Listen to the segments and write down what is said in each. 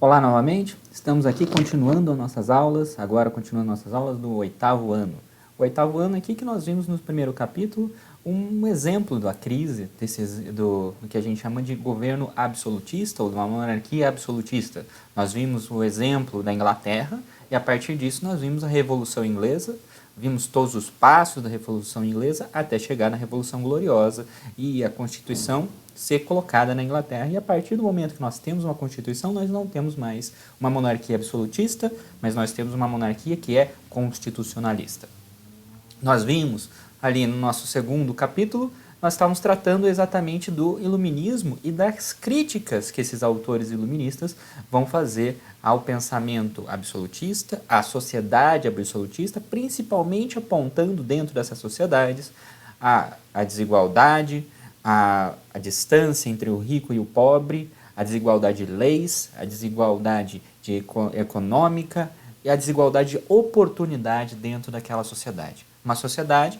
Olá novamente, estamos aqui continuando nossas aulas, agora continuando nossas aulas do oitavo ano. O oitavo ano aqui que nós vimos no primeiro capítulo um exemplo da crise do que a gente chama de governo absolutista ou de uma monarquia absolutista. Nós vimos o exemplo da Inglaterra e a partir disso nós vimos a Revolução Inglesa, vimos todos os passos da Revolução Inglesa até chegar na Revolução Gloriosa e a Constituição ser colocada na Inglaterra. E a partir do momento que nós temos uma Constituição, nós não temos mais uma monarquia absolutista, mas nós temos uma monarquia que é constitucionalista. Nós vimos ali no nosso segundo capítulo, nós estávamos tratando exatamente do iluminismo e das críticas que esses autores iluministas vão fazer ao pensamento absolutista, à sociedade absolutista, principalmente apontando dentro dessas sociedades a desigualdade, a distância entre o rico e o pobre, a desigualdade de leis, a desigualdade econômica e a desigualdade de oportunidade dentro daquela sociedade. Uma sociedade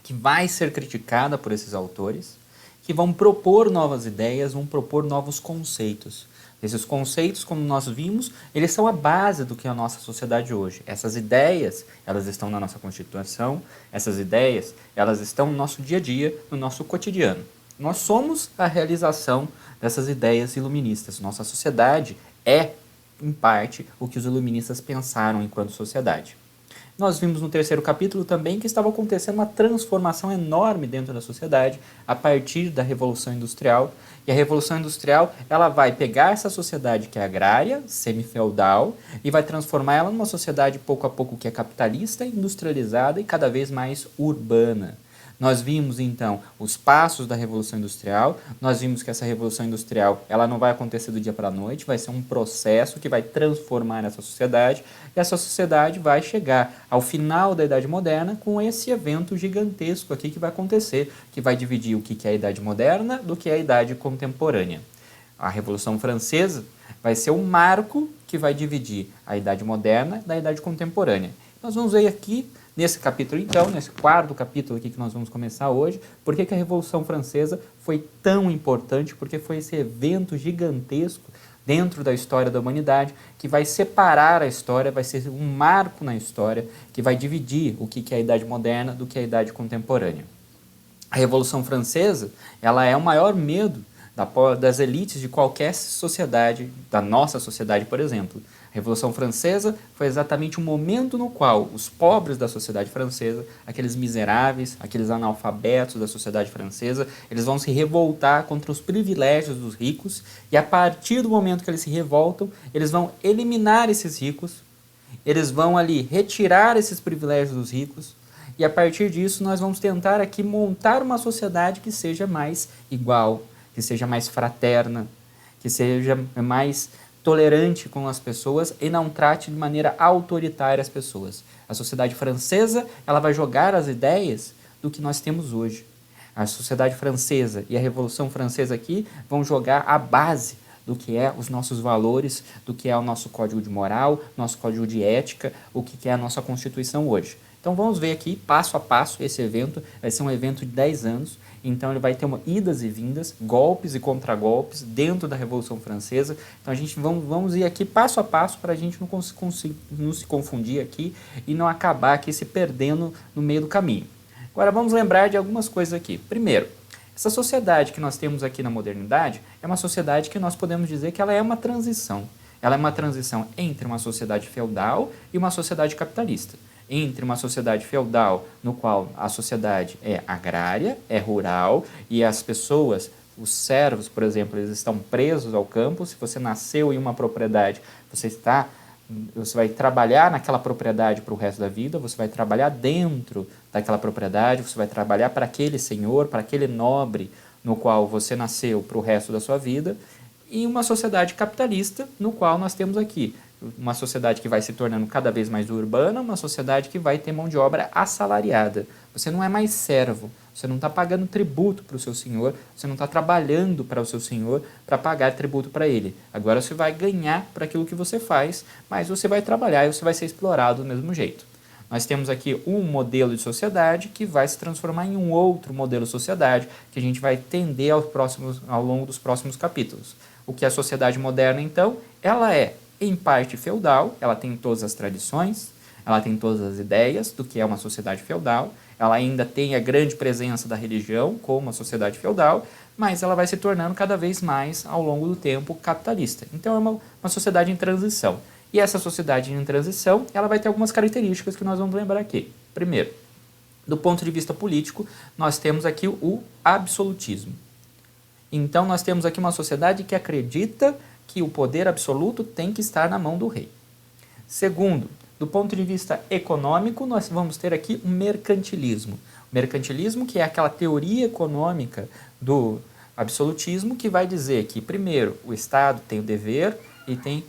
que vai ser criticada por esses autores, que vão propor novas ideias, vão propor novos conceitos. Esses conceitos, como nós vimos, eles são a base do que é a nossa sociedade hoje. Essas ideias, elas estão na nossa Constituição, essas ideias, elas estão no nosso dia a dia, no nosso cotidiano. Nós somos a realização dessas ideias iluministas. Nossa sociedade é, em parte, o que os iluministas pensaram enquanto sociedade. Nós vimos no terceiro capítulo também que estava acontecendo uma transformação enorme dentro da sociedade a partir da Revolução Industrial. E a Revolução Industrial ela vai pegar essa sociedade que é agrária, semi-feudal, e vai transformar ela numa sociedade pouco a pouco que é capitalista, industrializada e cada vez mais urbana. Nós vimos, então, os passos da Revolução Industrial, nós vimos que essa Revolução Industrial ela não vai acontecer do dia para a noite, vai ser um processo que vai transformar essa sociedade, e essa sociedade vai chegar ao final da Idade Moderna com esse evento gigantesco aqui que vai acontecer, que vai dividir o que é a Idade Moderna do que é a Idade Contemporânea. A Revolução Francesa vai ser o marco que vai dividir a Idade Moderna da Idade Contemporânea. Nós vamos ver aqui, nesse capítulo então, nesse quarto capítulo aqui que nós vamos começar hoje, por que a Revolução Francesa foi tão importante, porque foi esse evento gigantesco dentro da história da humanidade, que vai separar a história, vai ser um marco na história, que vai dividir o que é a Idade Moderna do que é a Idade Contemporânea. A Revolução Francesa, ela é o maior medo das elites de qualquer sociedade, da nossa sociedade, por exemplo. A Revolução Francesa foi exatamente o momento no qual os pobres da sociedade francesa, aqueles miseráveis, aqueles analfabetos da sociedade francesa, eles vão se revoltar contra os privilégios dos ricos e a partir do momento que eles se revoltam, eles vão eliminar esses ricos, eles vão ali retirar esses privilégios dos ricos e a partir disso nós vamos tentar aqui montar uma sociedade que seja mais igual, que seja mais fraterna, que seja mais tolerante com as pessoas e não trate de maneira autoritária as pessoas. A sociedade francesa ela vai jogar as ideias do que nós temos hoje. A sociedade francesa e a Revolução Francesa aqui vão jogar a base do que é os nossos valores, do que é o nosso código de moral, nosso código de ética, o que é a nossa Constituição hoje. Então vamos ver aqui, passo a passo, esse evento. Vai ser um evento de 10 anos, então ele vai ter idas e vindas, golpes e contragolpes dentro da Revolução Francesa. Então a gente vamos ir aqui passo a passo para a gente não se confundir aqui e não acabar aqui se perdendo no meio do caminho. Agora vamos lembrar de algumas coisas aqui. Primeiro, essa sociedade que nós temos aqui na modernidade é uma sociedade que nós podemos dizer que ela é uma transição. Ela é uma transição entre uma sociedade feudal e uma sociedade capitalista. Entre uma sociedade feudal, no qual a sociedade é agrária, é rural, e as pessoas, os servos, por exemplo, eles estão presos ao campo. Se você nasceu em uma propriedade, você vai trabalhar naquela propriedade para o resto da vida, você vai trabalhar dentro daquela propriedade, você vai trabalhar para aquele senhor, para aquele nobre no qual você nasceu para o resto da sua vida, e uma sociedade capitalista, no qual nós temos aqui uma sociedade que vai se tornando cada vez mais urbana, uma sociedade que vai ter mão de obra assalariada. Você não é mais servo, você não está pagando tributo para o seu senhor, você não está trabalhando para o seu senhor para pagar tributo para ele. Agora você vai ganhar por aquilo que você faz, mas você vai trabalhar e você vai ser explorado do mesmo jeito. Nós temos aqui um modelo de sociedade que vai se transformar em um outro modelo de sociedade que a gente vai entender ao longo dos próximos capítulos. O que é a sociedade moderna, então? Ela é, em parte, feudal, ela tem todas as tradições, ela tem todas as ideias do que é uma sociedade feudal, ela ainda tem a grande presença da religião como uma sociedade feudal, mas ela vai se tornando cada vez mais, ao longo do tempo, capitalista. Então é uma sociedade em transição. E essa sociedade em transição, ela vai ter algumas características que nós vamos lembrar aqui. Primeiro, do ponto de vista político, nós temos aqui o absolutismo. Então nós temos aqui uma sociedade que acredita que o poder absoluto tem que estar na mão do rei. Segundo, do ponto de vista econômico, nós vamos ter aqui o mercantilismo. O mercantilismo, que é aquela teoria econômica do absolutismo, que vai dizer que, primeiro, o Estado tem o dever e tem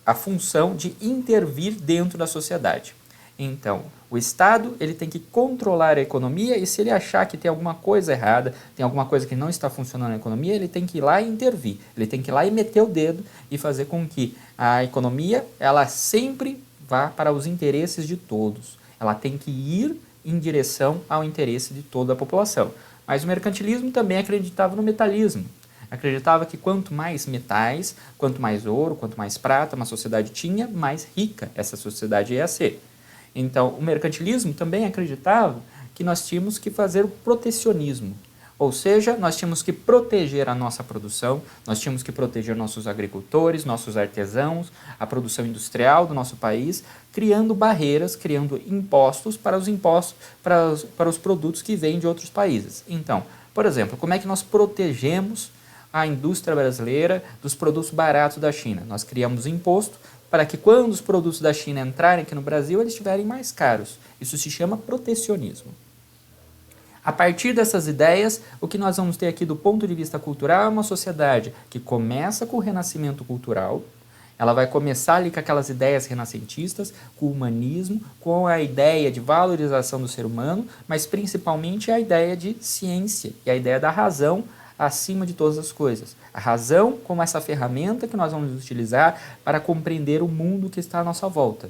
a função de intervir dentro da sociedade. Então, o Estado ele tem que controlar a economia e se ele achar que tem alguma coisa errada, tem alguma coisa que não está funcionando na economia, ele tem que ir lá e intervir. Ele tem que ir lá e meter o dedo e fazer com que a economia ela sempre vá para os interesses de todos. Ela tem que ir em direção ao interesse de toda a população. Mas o mercantilismo também acreditava no metalismo. Acreditava que quanto mais metais, quanto mais ouro, quanto mais prata uma sociedade tinha, mais rica essa sociedade ia ser. Então, o mercantilismo também acreditava que nós tínhamos que fazer o protecionismo. Ou seja, nós tínhamos que proteger a nossa produção, nós tínhamos que proteger nossos agricultores, nossos artesãos, a produção industrial do nosso país, criando barreiras, criando impostos para os produtos que vêm de outros países. Então, por exemplo, como é que nós protegemos a indústria brasileira dos produtos baratos da China? Nós criamos imposto para que quando os produtos da China entrarem aqui no Brasil, eles estiverem mais caros. Isso se chama protecionismo. A partir dessas ideias, o que nós vamos ter aqui do ponto de vista cultural é uma sociedade que começa com o renascimento cultural, ela vai começar ali com aquelas ideias renascentistas, com o humanismo, com a ideia de valorização do ser humano, mas principalmente a ideia de ciência e a ideia da razão acima de todas as coisas. A razão como essa ferramenta que nós vamos utilizar para compreender o mundo que está à nossa volta.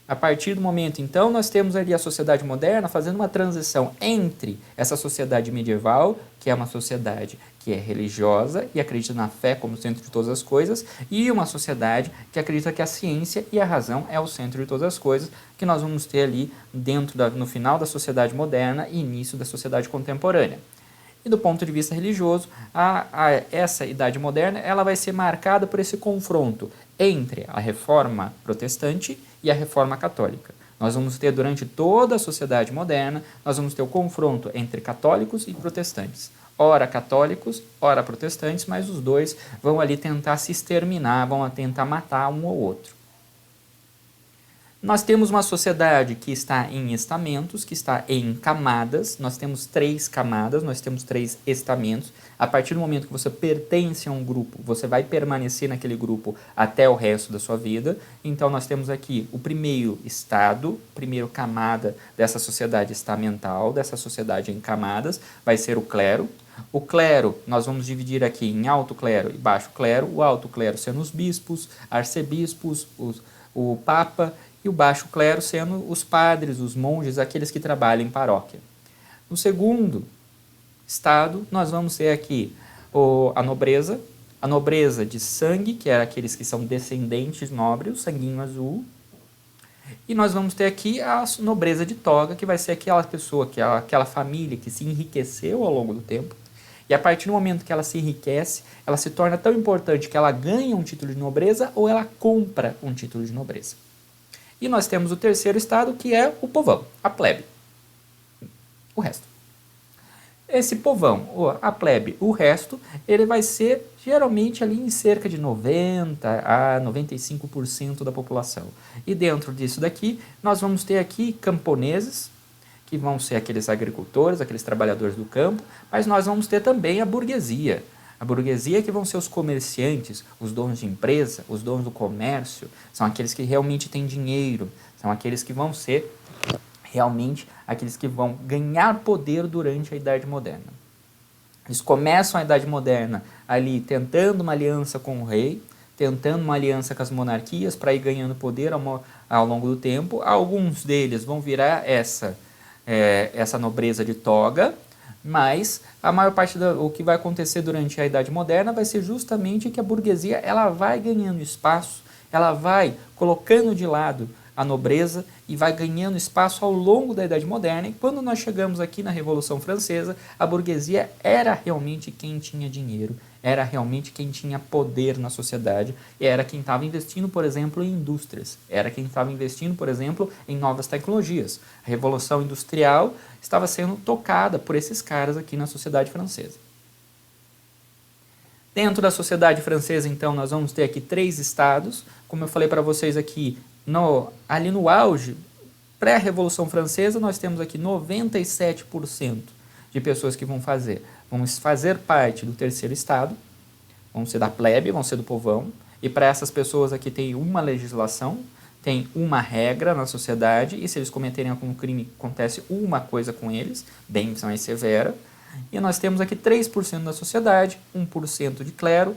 A partir do momento, então, nós temos ali a sociedade moderna fazendo uma transição entre essa sociedade medieval, que é uma sociedade que é religiosa e acredita na fé como centro de todas as coisas, e uma sociedade que acredita que a ciência e a razão é o centro de todas as coisas, que nós vamos ter ali no final da sociedade moderna e início da sociedade contemporânea. E do ponto de vista religioso, essa idade moderna ela vai ser marcada por esse confronto entre a reforma protestante e a reforma católica. Nós vamos ter durante toda a sociedade moderna, nós vamos ter o confronto entre católicos e protestantes. Ora católicos, ora protestantes, mas os dois vão ali tentar se exterminar, vão tentar matar um ou outro. Nós temos uma sociedade que está em estamentos, que está em camadas. Nós temos 3 camadas, nós temos 3 estamentos. A partir do momento que você pertence a um grupo, você vai permanecer naquele grupo até o resto da sua vida. Então, nós temos aqui o primeiro estado, primeiro camada dessa sociedade estamental, dessa sociedade em camadas, vai ser o clero. O clero, nós vamos dividir aqui em alto clero e baixo clero. O alto clero sendo os bispos, arcebispos, o papa, e o baixo clero sendo os padres, os monges, aqueles que trabalham em paróquia. No segundo estado, nós vamos ter aqui a nobreza de sangue, que é aqueles que são descendentes nobres, o sanguinho azul. E nós vamos ter aqui a nobreza de toga, que vai ser aquela pessoa, aquela família que se enriqueceu ao longo do tempo. E a partir do momento que ela se enriquece, ela se torna tão importante que ela ganha um título de nobreza ou ela compra um título de nobreza. E nós temos o terceiro estado, que é o povão, a plebe. O resto. Esse povão, a plebe, o resto, ele vai ser geralmente ali em cerca de 90% a 95% da população. E dentro disso daqui, nós vamos ter aqui camponeses, que vão ser aqueles agricultores, aqueles trabalhadores do campo, mas nós vamos ter também a burguesia. A burguesia que vão ser os comerciantes, os donos de empresa, os donos do comércio, são aqueles que realmente têm dinheiro, são aqueles que vão ser realmente aqueles que vão ganhar poder durante a Idade Moderna. Eles começam a Idade Moderna ali tentando uma aliança com o rei, tentando uma aliança com as monarquias para ir ganhando poder ao longo do tempo. Alguns deles vão virar essa nobreza de toga, mas a maior parte do que vai acontecer durante a Idade Moderna vai ser justamente que a burguesia ela vai ganhando espaço, ela vai colocando de lado a nobreza e vai ganhando espaço ao longo da Idade Moderna. E quando nós chegamos aqui na Revolução Francesa, a burguesia era realmente quem tinha dinheiro, era realmente quem tinha poder na sociedade, e era quem estava investindo, por exemplo, em indústrias, era quem estava investindo, por exemplo, em novas tecnologias. A Revolução Industrial estava sendo tocada por esses caras aqui na sociedade francesa. Dentro da sociedade francesa, então, nós vamos ter aqui 3 estados, como eu falei para vocês aqui, ali no auge, pré-Revolução Francesa, nós temos aqui 97% de pessoas que vão fazer parte do terceiro estado, vão ser da plebe, vão ser do povão, e para essas pessoas aqui tem uma legislação, tem uma regra na sociedade, e se eles cometerem algum crime, acontece uma coisa com eles, bem mais severa. E nós temos aqui 3% da sociedade, 1% de clero,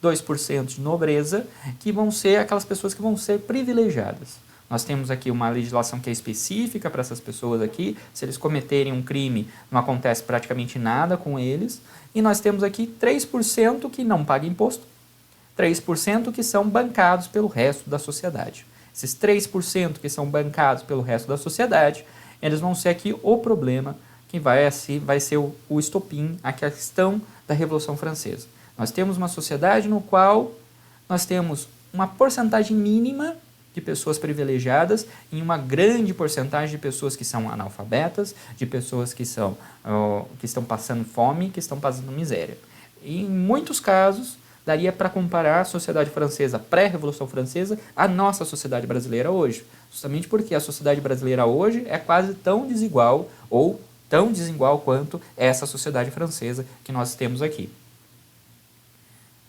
2% de nobreza, que vão ser aquelas pessoas que vão ser privilegiadas. Nós temos aqui uma legislação que é específica para essas pessoas aqui, se eles cometerem um crime, não acontece praticamente nada com eles, e nós temos aqui 3% que não pagam imposto, 3% que são bancados pelo resto da sociedade. Esses 3% que são bancados pelo resto da sociedade, eles vão ser aqui o problema que vai ser o estopim, a questão da Revolução Francesa. Nós temos uma sociedade no qual nós temos uma porcentagem mínima de pessoas privilegiadas e uma grande porcentagem de pessoas que são analfabetas, de pessoas que estão passando fome, que estão passando miséria. E em muitos casos, daria para comparar a sociedade francesa pré-Revolução Francesa à nossa sociedade brasileira hoje. Justamente porque a sociedade brasileira hoje é quase tão desigual ou tão desigual quanto essa sociedade francesa que nós temos aqui.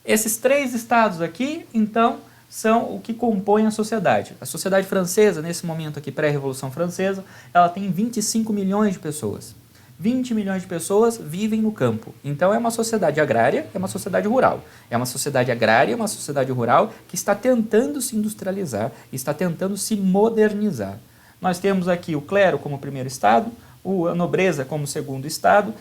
Esses 3 estados aqui, então, são o que compõem a sociedade. A sociedade francesa, nesse momento aqui, pré-Revolução Francesa, ela tem 25 milhões de pessoas. 20 milhões de pessoas vivem no campo. Então, é uma sociedade agrária, é uma sociedade rural. É uma sociedade agrária, uma sociedade rural que está tentando se industrializar, está tentando se modernizar. Nós temos aqui o clero como primeiro estado, a nobreza como segundo estado,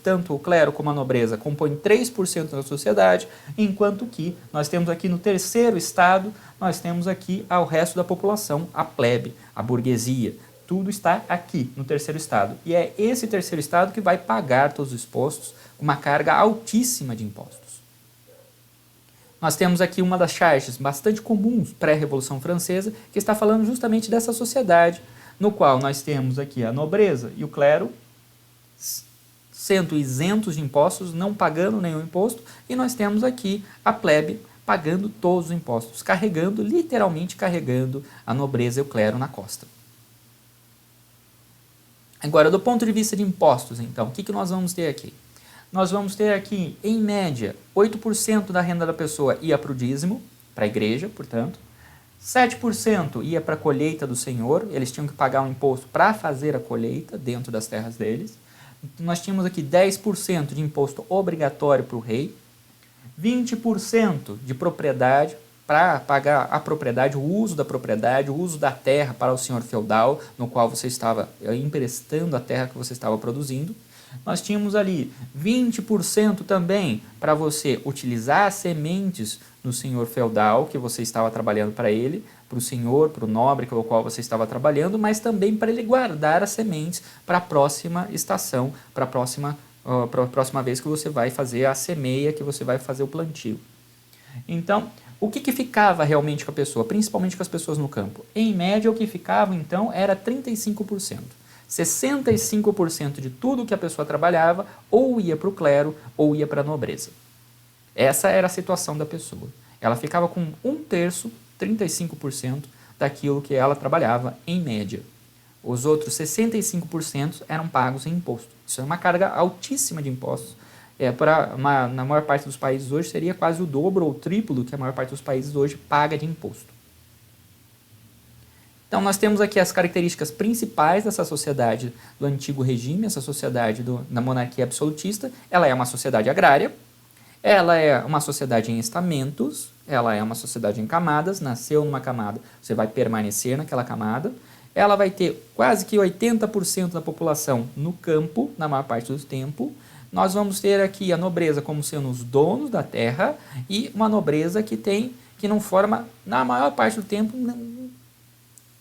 tanto o clero como a nobreza compõem 3% da sociedade, enquanto que nós temos aqui no terceiro estado, nós temos aqui ao resto da população, a plebe, a burguesia. Tudo está aqui no terceiro estado. E é esse terceiro estado que vai pagar todos os impostos, uma carga altíssima de impostos. Nós temos aqui uma das charges bastante comuns pré-Revolução Francesa, que está falando justamente dessa sociedade, no qual nós temos aqui a nobreza e o clero sendo isentos de impostos, não pagando nenhum imposto, e nós temos aqui a plebe pagando todos os impostos, literalmente carregando a nobreza e o clero na costa. Agora, do ponto de vista de impostos, então, o que nós vamos ter aqui? Nós vamos ter aqui, em média, 8% da renda da pessoa ia para o dízimo, para a igreja, portanto, 7% ia para a colheita do senhor, eles tinham que pagar um imposto para fazer a colheita dentro das terras deles. Nós tínhamos aqui 10% de imposto obrigatório para o rei, 20% de propriedade para pagar a propriedade, o uso da terra para o senhor feudal, no qual você estava emprestando a terra que você estava produzindo. Nós tínhamos ali 20% também para você utilizar as sementes do senhor feudal que você estava trabalhando para ele, para o senhor, para o nobre com o qual você estava trabalhando, mas também para ele guardar as sementes para a próxima estação, para a próxima vez que você vai fazer a semeia, que você vai fazer o plantio. Então, o que ficava realmente com a pessoa, principalmente com as pessoas no campo? Em média, o que ficava, então, era 35%. 65% de tudo que a pessoa trabalhava ou ia para o clero ou ia para a nobreza. Essa era a situação da pessoa. Ela ficava com 1/3, 35% daquilo que ela trabalhava em média. Os outros 65% eram pagos em imposto. Isso é uma carga altíssima de impostos. Na maior parte dos países hoje seria quase o dobro ou o triplo do que a maior parte dos países hoje paga de imposto. Então, nós temos aqui as características principais dessa sociedade do antigo regime, essa sociedade da monarquia absolutista. Ela é uma sociedade agrária, Ela é uma sociedade em estamentos, ela é uma sociedade em camadas, nasceu numa camada, você vai permanecer naquela camada. Ela vai ter quase que 80% da população no campo, na maior parte do tempo. Nós vamos ter aqui a nobreza como sendo os donos da terra e uma nobreza que não forma, na maior parte do tempo,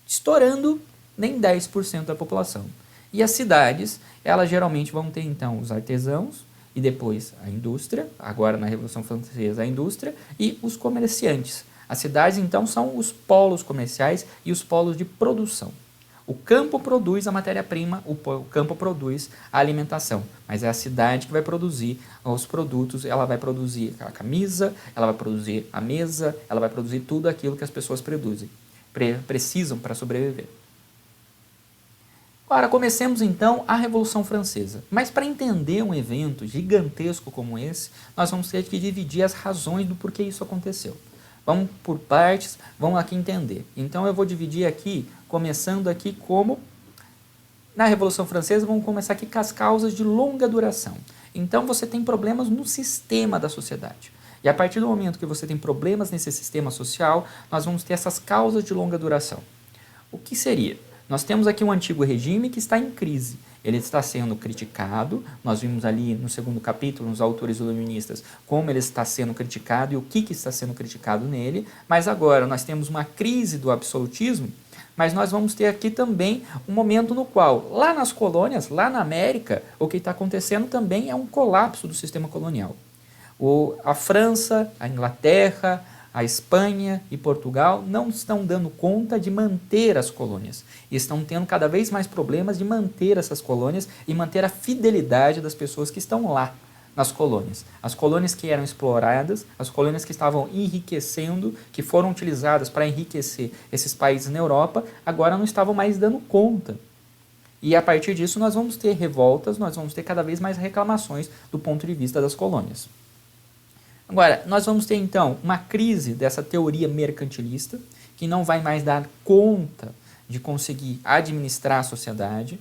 estourando nem 10% da população. E as cidades, elas geralmente vão ter então os artesãos e depois a indústria, agora na Revolução Francesa a indústria e os comerciantes. As cidades então são os polos comerciais e os polos de produção. O campo produz a matéria-prima, o campo produz a alimentação, mas é a cidade que vai produzir os produtos, ela vai produzir a camisa, ela vai produzir a mesa, ela vai produzir tudo aquilo que as pessoas precisam para sobreviver. Agora, comecemos então a Revolução Francesa. Mas para entender um evento gigantesco como esse, nós vamos ter que dividir as razões do porquê isso aconteceu. Vamos por partes, vamos aqui entender. Então eu vou dividir aqui, começando aqui como na Revolução Francesa, vamos começar aqui com as causas de longa duração. Então você tem problemas no sistema da sociedade. E a partir do momento que você tem problemas nesse sistema social, nós vamos ter essas causas de longa duração. O que seria? Nós temos aqui um antigo regime que está em crise. Ele está sendo criticado. Nós vimos ali no segundo capítulo, nos autores iluministas, como ele está sendo criticado e o que está sendo criticado nele. Mas agora nós temos uma crise do absolutismo, mas nós vamos ter aqui também um momento no qual, lá nas colônias, lá na América, o que está acontecendo também é um colapso do sistema colonial. A França, a Inglaterra, a Espanha e Portugal não estão dando conta de manter as colônias. E estão tendo cada vez mais problemas de manter essas colônias e manter a fidelidade das pessoas que estão lá nas colônias. As colônias que eram exploradas, as colônias que estavam enriquecendo, que foram utilizadas para enriquecer esses países na Europa, agora não estavam mais dando conta. E a partir disso nós vamos ter revoltas, nós vamos ter cada vez mais reclamações do ponto de vista das colônias. Agora, nós vamos ter então uma crise dessa teoria mercantilista, que não vai mais dar conta de conseguir administrar a sociedade.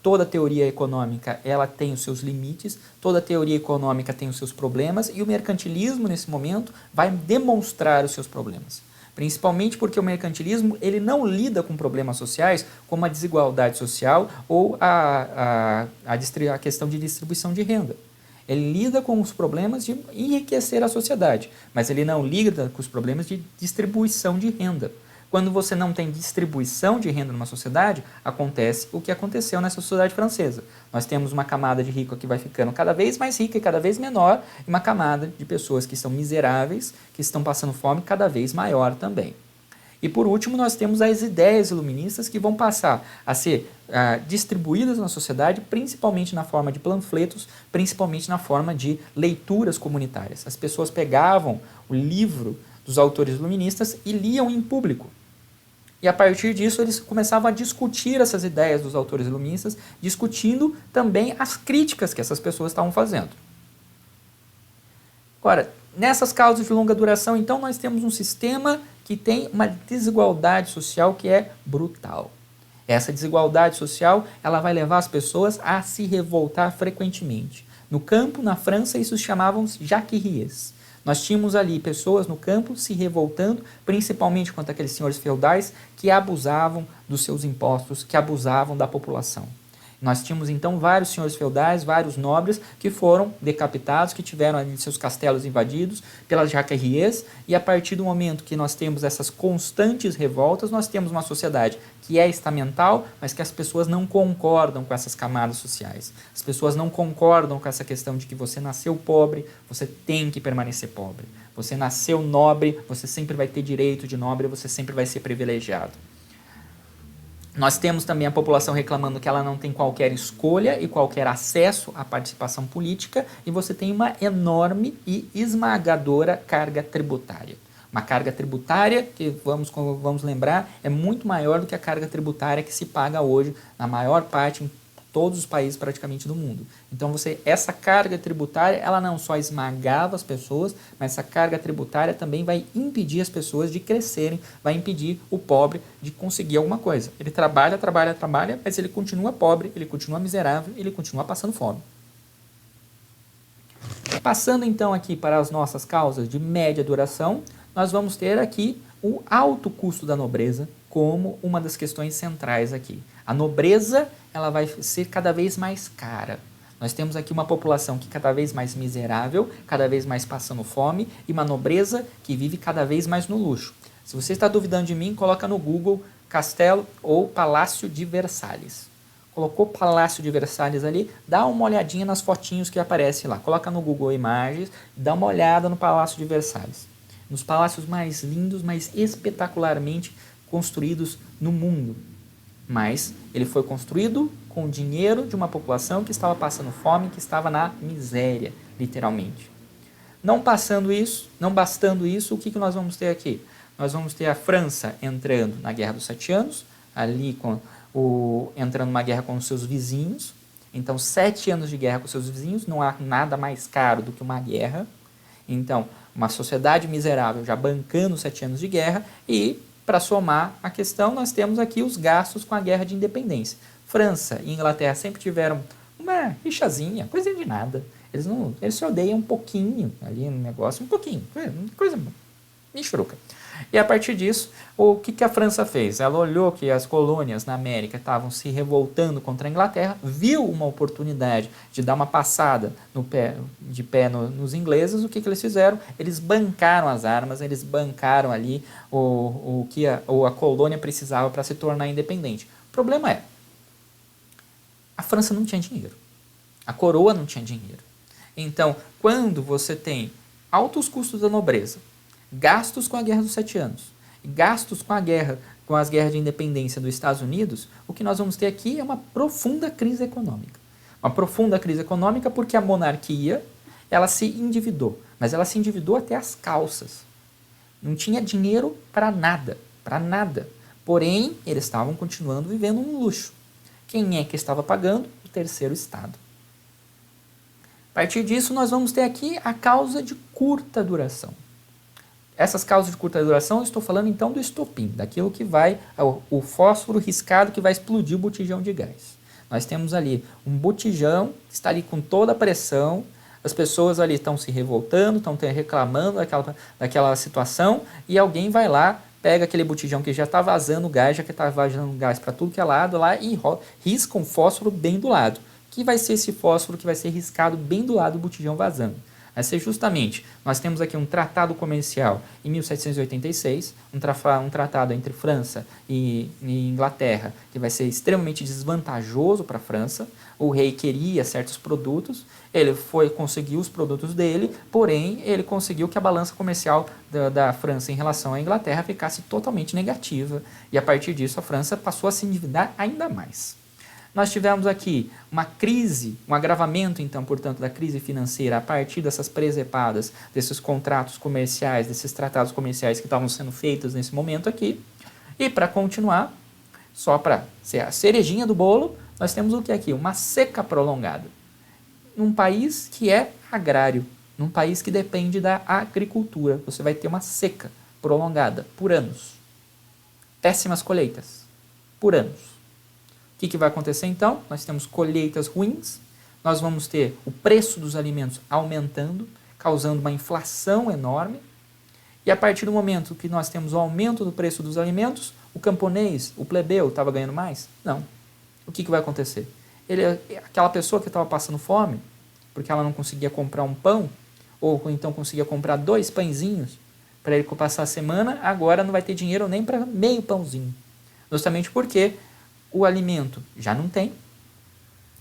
Toda teoria econômica ela tem os seus limites, toda teoria econômica tem os seus problemas, e o mercantilismo, nesse momento, vai demonstrar os seus problemas. Principalmente porque o mercantilismo ele não lida com problemas sociais, como a desigualdade social ou a questão de distribuição de renda. Ele lida com os problemas de enriquecer a sociedade, mas ele não lida com os problemas de distribuição de renda. Quando você não tem distribuição de renda numa sociedade, acontece o que aconteceu nessa sociedade francesa. Nós temos uma camada de rico que vai ficando cada vez mais rica e cada vez menor, e uma camada de pessoas que são miseráveis, que estão passando fome, cada vez maior também. E por último, nós temos as ideias iluministas que vão passar a ser distribuídas na sociedade, principalmente na forma de panfletos, principalmente na forma de leituras comunitárias. As pessoas pegavam o livro dos autores iluministas e liam em público. E a partir disso eles começavam a discutir essas ideias dos autores iluministas, discutindo também as críticas que essas pessoas estavam fazendo. Agora, nessas causas de longa duração, então, nós temos um sistema que tem uma desigualdade social que é brutal. Essa desigualdade social ela vai levar as pessoas a se revoltar frequentemente. No campo, na França, isso se chamavam jacqueries. Nós tínhamos ali pessoas no campo se revoltando, principalmente contra aqueles senhores feudais que abusavam dos seus impostos, que abusavam da população. Nós tínhamos então vários senhores feudais, vários nobres que foram decapitados, que tiveram ali seus castelos invadidos pelas jacqueries, e a partir do momento que nós temos essas constantes revoltas, nós temos uma sociedade que é estamental, mas que as pessoas não concordam com essas camadas sociais. As pessoas não concordam com essa questão de que você nasceu pobre, você tem que permanecer pobre. Você nasceu nobre, você sempre vai ter direito de nobre, você sempre vai ser privilegiado. Nós temos também a população reclamando que ela não tem qualquer escolha e qualquer acesso à participação política, e você tem uma enorme e esmagadora carga tributária. Uma carga tributária que, vamos lembrar, é muito maior do que a carga tributária que se paga hoje na maior parte, em todos os países praticamente do mundo. Então essa carga tributária, ela não só esmagava as pessoas, mas essa carga tributária também vai impedir as pessoas de crescerem, vai impedir o pobre de conseguir alguma coisa. Ele trabalha, mas ele continua pobre, ele continua miserável, ele continua passando fome. Passando então aqui para as nossas causas de média duração, nós vamos ter aqui o alto custo da nobreza como uma das questões centrais aqui. A nobreza, ela vai ser cada vez mais cara. Nós temos aqui uma população que é cada vez mais miserável, cada vez mais passando fome, e uma nobreza que vive cada vez mais no luxo. Se você está duvidando de mim, coloca no Google Castelo ou Palácio de Versalhes. Colocou Palácio de Versalhes ali, dá uma olhadinha nas fotinhos que aparecem lá. Coloca no Google Imagens, dá uma olhada no Palácio de Versalhes. Nos palácios mais lindos, mais espetacularmente construídos no mundo. Mas ele foi construído com o dinheiro de uma população que estava passando fome, que estava na miséria, literalmente. Não bastando isso, o que nós vamos ter aqui? Nós vamos ter a França entrando na Guerra dos 7 Anos, ali entrando numa guerra com os seus vizinhos. Então, 7 anos de guerra com os seus vizinhos, não há nada mais caro do que uma guerra. Então, uma sociedade miserável já bancando 7 anos de guerra e, para somar a questão, nós temos aqui os gastos com a guerra de independência. França e Inglaterra sempre tiveram uma rixazinha, coisa de nada. Eles se odeiam um pouquinho ali no negócio, um pouquinho, coisa michuruca. E a partir disso, o que a França fez? Ela olhou que as colônias na América estavam se revoltando contra a Inglaterra, viu uma oportunidade de dar uma passada nos ingleses. O que eles fizeram? Eles bancaram as armas, eles bancaram ali o que a colônia precisava para se tornar independente. O problema é, a França não tinha dinheiro, a coroa não tinha dinheiro. Então, quando você tem altos custos da nobreza, gastos com a Guerra dos 7 Anos, gastos com as guerras de independência dos Estados Unidos, o que nós vamos ter aqui é uma profunda crise econômica. Uma profunda crise econômica porque a monarquia, ela se endividou, mas ela se endividou até as calças. Não tinha dinheiro para nada, para nada. Porém, eles estavam continuando vivendo um luxo. Quem é que estava pagando? O terceiro estado. A partir disso, nós vamos ter aqui a causa de curta duração. Essas causas de curta duração, eu estou falando então do estopim, daquilo que vai, o fósforo riscado que vai explodir o botijão de gás. Nós temos ali um botijão que está ali com toda a pressão, as pessoas ali estão se revoltando, estão reclamando daquela situação, e alguém vai lá, pega aquele botijão que já está vazando gás, já que está vazando gás para tudo que é lado lá, e risca um fósforo bem do lado. Que vai ser esse fósforo que vai ser riscado bem do lado do botijão vazando? Vai ser justamente, nós temos aqui um tratado comercial em 1786, um tratado entre França e Inglaterra, que vai ser extremamente desvantajoso para a França. O rei queria certos produtos, ele conseguiu os produtos dele, porém ele conseguiu que a balança comercial da França em relação à Inglaterra ficasse totalmente negativa, e a partir disso a França passou a se endividar ainda mais. Nós tivemos aqui uma crise, um agravamento, então, portanto, da crise financeira a partir dessas presepadas, desses contratos comerciais, desses tratados comerciais que estavam sendo feitos nesse momento aqui. E, para continuar, só para ser a cerejinha do bolo, nós temos o que aqui? Uma seca prolongada. Num país que é agrário, num país que depende da agricultura, você vai ter uma seca prolongada por anos. Péssimas colheitas por anos. O que vai acontecer então? Nós temos colheitas ruins, nós vamos ter o preço dos alimentos aumentando, causando uma inflação enorme, e a partir do momento que nós temos o aumento do preço dos alimentos, o camponês, o plebeu, estava ganhando mais? Não. O que vai acontecer? Aquela pessoa que estava passando fome, porque ela não conseguia comprar um pão, ou então conseguia comprar 2 pãezinhos para ele passar a semana, agora não vai ter dinheiro nem para meio pãozinho. Justamente porque o alimento já não tem,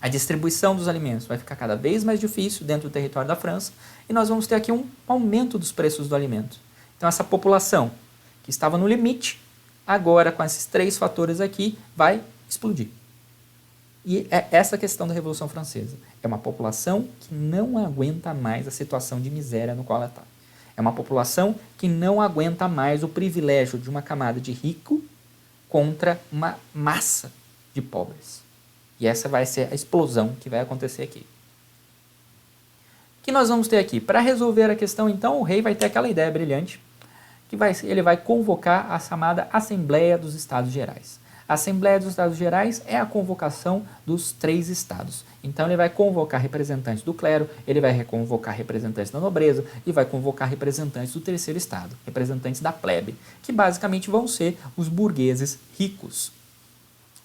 a distribuição dos alimentos vai ficar cada vez mais difícil dentro do território da França, e nós vamos ter aqui um aumento dos preços do alimento. Então essa população que estava no limite, agora com esses 3 fatores aqui, vai explodir. E é essa a questão da Revolução Francesa. É uma população que não aguenta mais a situação de miséria no qual ela está. É uma população que não aguenta mais o privilégio de uma camada de rico contra uma massa de pobres. E essa vai ser a explosão que vai acontecer aqui. O que nós vamos ter aqui? Para resolver a questão, então, o rei vai ter aquela ideia brilhante, que ele vai convocar a chamada Assembleia dos Estados Gerais. A Assembleia dos Estados Gerais é a convocação dos 3 estados. Então ele vai convocar representantes do clero, ele vai convocar representantes da nobreza e vai convocar representantes do terceiro estado, representantes da plebe, que basicamente vão ser os burgueses ricos.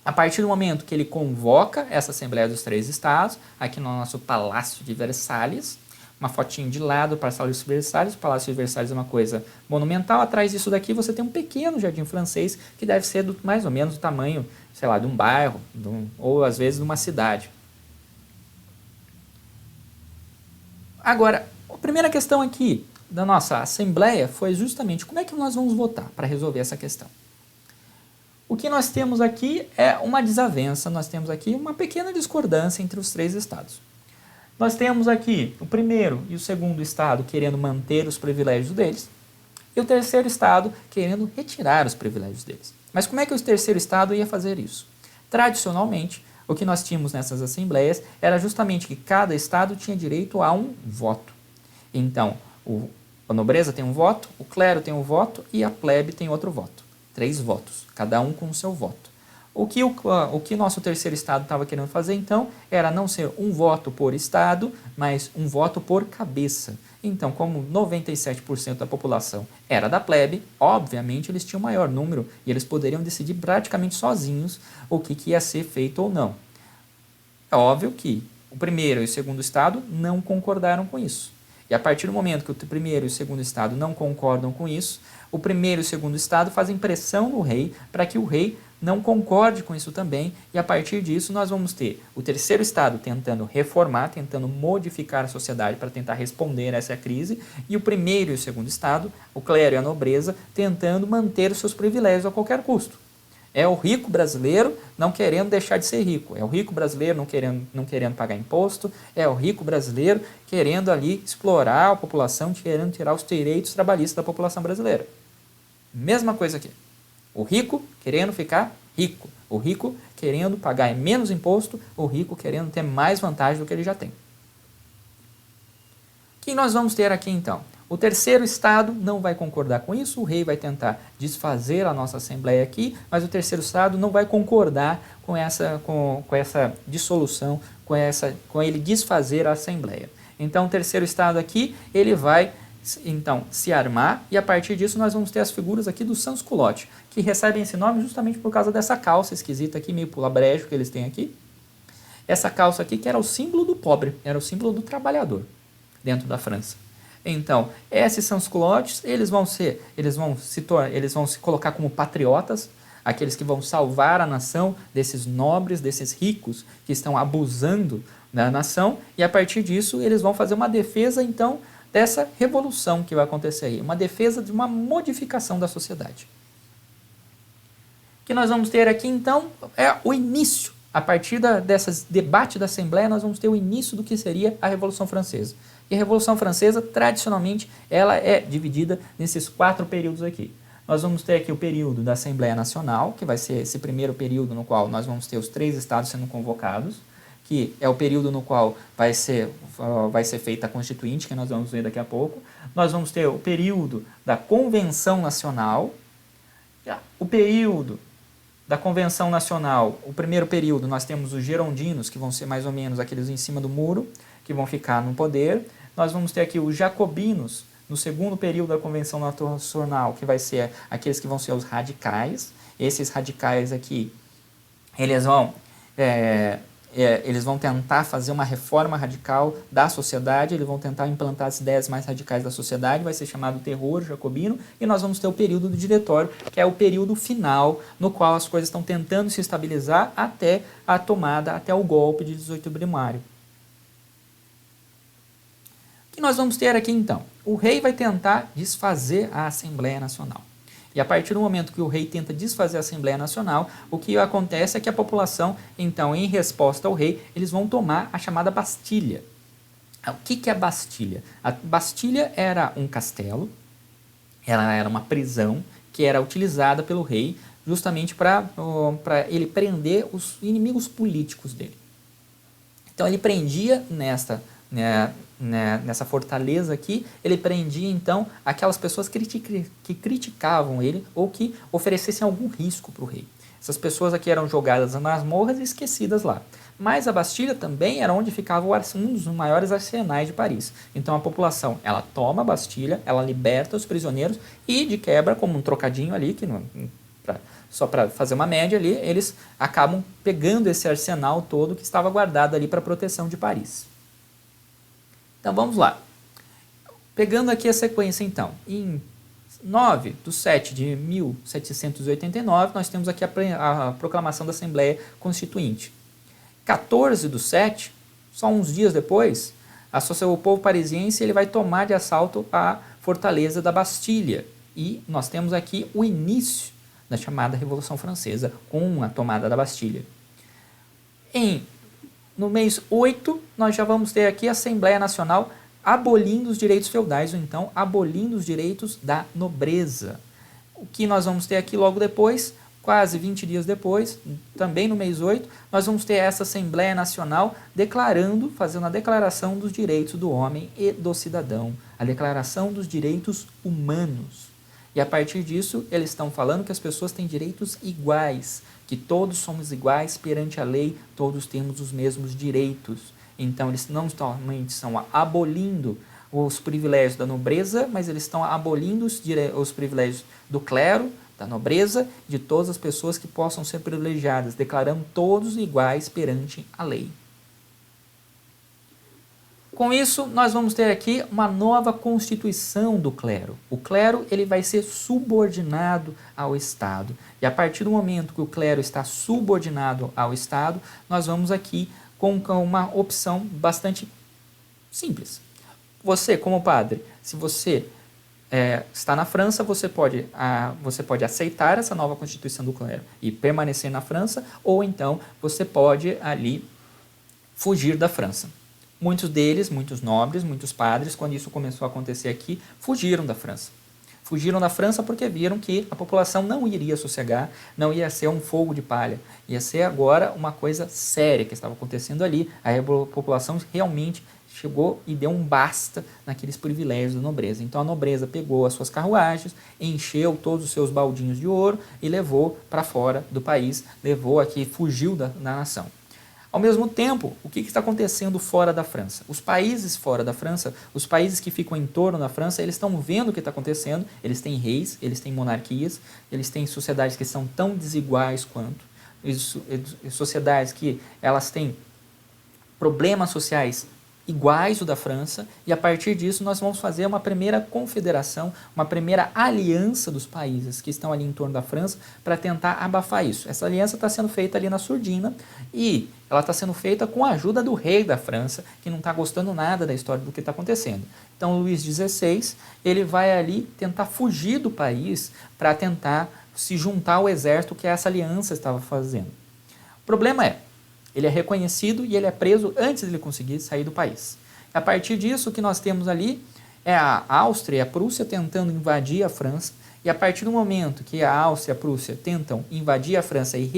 A partir do momento que ele convoca essa Assembleia dos 3 estados, aqui no nosso Palácio de Versalhes, uma fotinho de lado para o Palácio de Versalhes. O Palácio de Versalhes é uma coisa monumental. Atrás disso daqui você tem um pequeno jardim francês que deve ser mais ou menos do tamanho, sei lá, de um bairro, ou às vezes de uma cidade. Agora, a primeira questão aqui da nossa Assembleia foi justamente como é que nós vamos votar para resolver essa questão. O que nós temos aqui é uma desavença, nós temos aqui uma pequena discordância entre os 3 estados. Nós temos aqui o primeiro e o segundo estado querendo manter os privilégios deles e o terceiro estado querendo retirar os privilégios deles. Mas como é que o terceiro estado ia fazer isso? Tradicionalmente, o que nós tínhamos nessas assembleias era justamente que cada estado tinha direito a um voto. Então, a nobreza tem um voto, o clero tem um voto e a plebe tem outro voto. 3 votos, cada um com o seu voto. O que nosso terceiro estado estava querendo fazer, então, era não ser um voto por estado, mas um voto por cabeça. Então, como 97% da população era da plebe, obviamente eles tinham maior número e eles poderiam decidir praticamente sozinhos o que ia ser feito ou não. É óbvio que o primeiro e o segundo estado não concordaram com isso. E a partir do momento que o primeiro e o segundo estado não concordam com isso, o primeiro e o segundo estado fazem pressão no rei para que o rei não concorde com isso também, e a partir disso nós vamos ter o terceiro estado tentando reformar, tentando modificar a sociedade para tentar responder a essa crise, e o primeiro e o segundo estado, o clero e a nobreza, tentando manter os seus privilégios a qualquer custo. É o rico brasileiro não querendo deixar de ser rico, é o rico brasileiro não querendo pagar imposto, é o rico brasileiro querendo ali explorar a população, querendo tirar os direitos trabalhistas da população brasileira. Mesma coisa aqui. O rico querendo ficar rico, o rico querendo pagar menos imposto, o rico querendo ter mais vantagem do que ele já tem. O que nós vamos ter aqui então? O terceiro estado não vai concordar com isso, o rei vai tentar desfazer a nossa assembleia aqui, mas o terceiro estado não vai concordar com essa dissolução, com ele desfazer a assembleia. Então o terceiro estado aqui, ele vai então se armar, e a partir disso nós vamos ter as figuras aqui do sans-culotte, que recebem esse nome justamente por causa dessa calça esquisita aqui, meio labrejo que eles têm aqui. Essa calça aqui que era o símbolo do pobre, era o símbolo do trabalhador dentro da França. Então, esses sans-culottes, eles vão se colocar como patriotas, aqueles que vão salvar a nação desses nobres, desses ricos que estão abusando da nação, e a partir disso eles vão fazer uma defesa, então, dessa revolução que vai acontecer aí, uma defesa de uma modificação da sociedade. O que nós vamos ter aqui, então, é o início. A partir desse debate da Assembleia, nós vamos ter o início do que seria a Revolução Francesa. E a Revolução Francesa, tradicionalmente, ela é dividida nesses 4 períodos aqui. Nós vamos ter aqui o período da Assembleia Nacional, que vai ser esse primeiro período no qual nós vamos ter os 3 estados sendo convocados, que é o período no qual vai ser feita a Constituinte, que nós vamos ver daqui a pouco. Nós vamos ter o período da Convenção Nacional, o período da Convenção Nacional, o primeiro período, nós temos os girondinos, que vão ser mais ou menos aqueles em cima do muro, que vão ficar no poder. Nós vamos ter aqui os jacobinos, no segundo período da Convenção Nacional, que vai ser aqueles que vão ser os radicais. Esses radicais aqui, eles vão tentar fazer uma reforma radical da sociedade, eles vão tentar implantar as ideias mais radicais da sociedade, vai ser chamado terror jacobino, e nós vamos ter o período do diretório, que é o período final, no qual as coisas estão tentando se estabilizar até a tomada, até o golpe de 18 primário. O que nós vamos ter aqui então? O rei vai tentar desfazer a Assembleia Nacional. E a partir do momento que o rei tenta desfazer a Assembleia Nacional, o que acontece é que a população, então, em resposta ao rei, eles vão tomar a chamada Bastilha. O que é a Bastilha? A Bastilha era um castelo, ela era uma prisão que era utilizada pelo rei justamente para ele prender os inimigos políticos dele. Então ele prendia nessa fortaleza aqui, ele prendia então aquelas pessoas que criticavam ele ou que oferecessem algum risco para o rei. Essas pessoas aqui eram jogadas nas masmorras e esquecidas lá. Mas a Bastilha também era onde ficava um dos maiores arsenais de Paris. Então a população, ela toma a Bastilha, ela liberta os prisioneiros e, de quebra, como um trocadinho ali, que não, só para fazer uma média ali, eles acabam pegando esse arsenal todo que estava guardado ali para a proteção de Paris. Então vamos lá. Pegando aqui a sequência então, em 9/7/1789, nós temos aqui a proclamação da Assembleia Constituinte. 14/7, só uns dias depois, o povo parisiense ele vai tomar de assalto a fortaleza da Bastilha. E nós temos aqui o início da chamada Revolução Francesa, com a tomada da Bastilha. No mês 8, nós já vamos ter aqui a Assembleia Nacional abolindo os direitos feudais, ou então abolindo os direitos da nobreza. O que nós vamos ter aqui logo depois, quase 20 dias depois, também no mês 8, nós vamos ter essa Assembleia Nacional fazendo a declaração dos direitos do homem e do cidadão, a declaração dos direitos humanos. E a partir disso, eles estão falando que as pessoas têm direitos iguais, que todos somos iguais perante a lei, todos temos os mesmos direitos. Então, eles não somente estão abolindo os privilégios da nobreza, mas eles estão abolindo os privilégios do clero, da nobreza, de todas as pessoas que possam ser privilegiadas, declarando todos iguais perante a lei. Com isso, nós vamos ter aqui uma nova constituição do clero. O clero ele vai ser subordinado ao Estado. E a partir do momento que o clero está subordinado ao Estado, nós vamos aqui com uma opção bastante simples. Você, como padre, se você está na França, você pode aceitar essa nova constituição do clero e permanecer na França, ou então você pode ali fugir da França. Muitos deles, muitos nobres, muitos padres, quando isso começou a acontecer aqui, fugiram da França. Fugiram da França porque viram que a população não iria sossegar, não ia ser um fogo de palha, ia ser agora uma coisa séria que estava acontecendo ali. A população realmente chegou e deu um basta naqueles privilégios da nobreza. Então a nobreza pegou as suas carruagens, encheu todos os seus baldinhos de ouro e levou para fora do país, levou aqui, fugiu da nação. Ao mesmo tempo, o que está acontecendo fora da França? Os países fora da França, os países que ficam em torno da França, eles estão vendo o que está acontecendo, eles têm reis, eles têm monarquias, eles têm sociedades que são tão desiguais quanto, sociedades que elas têm problemas sociais iguais ao da França, e a partir disso nós vamos fazer uma primeira confederação, uma primeira aliança dos países que estão ali em torno da França para tentar abafar isso. Essa aliança está sendo feita ali na surdina e ela está sendo feita com a ajuda do rei da França, que não está gostando nada da história do que está acontecendo. Então Luís XVI, ele vai ali tentar fugir do país para tentar se juntar ao exército que essa aliança estava fazendo. O problema é, ele é reconhecido e ele é preso antes de ele conseguir sair do país. A partir disso, o que nós temos ali é a Áustria e a Prússia tentando invadir a França, e a partir do momento que a Áustria e a Prússia tentam invadir a França e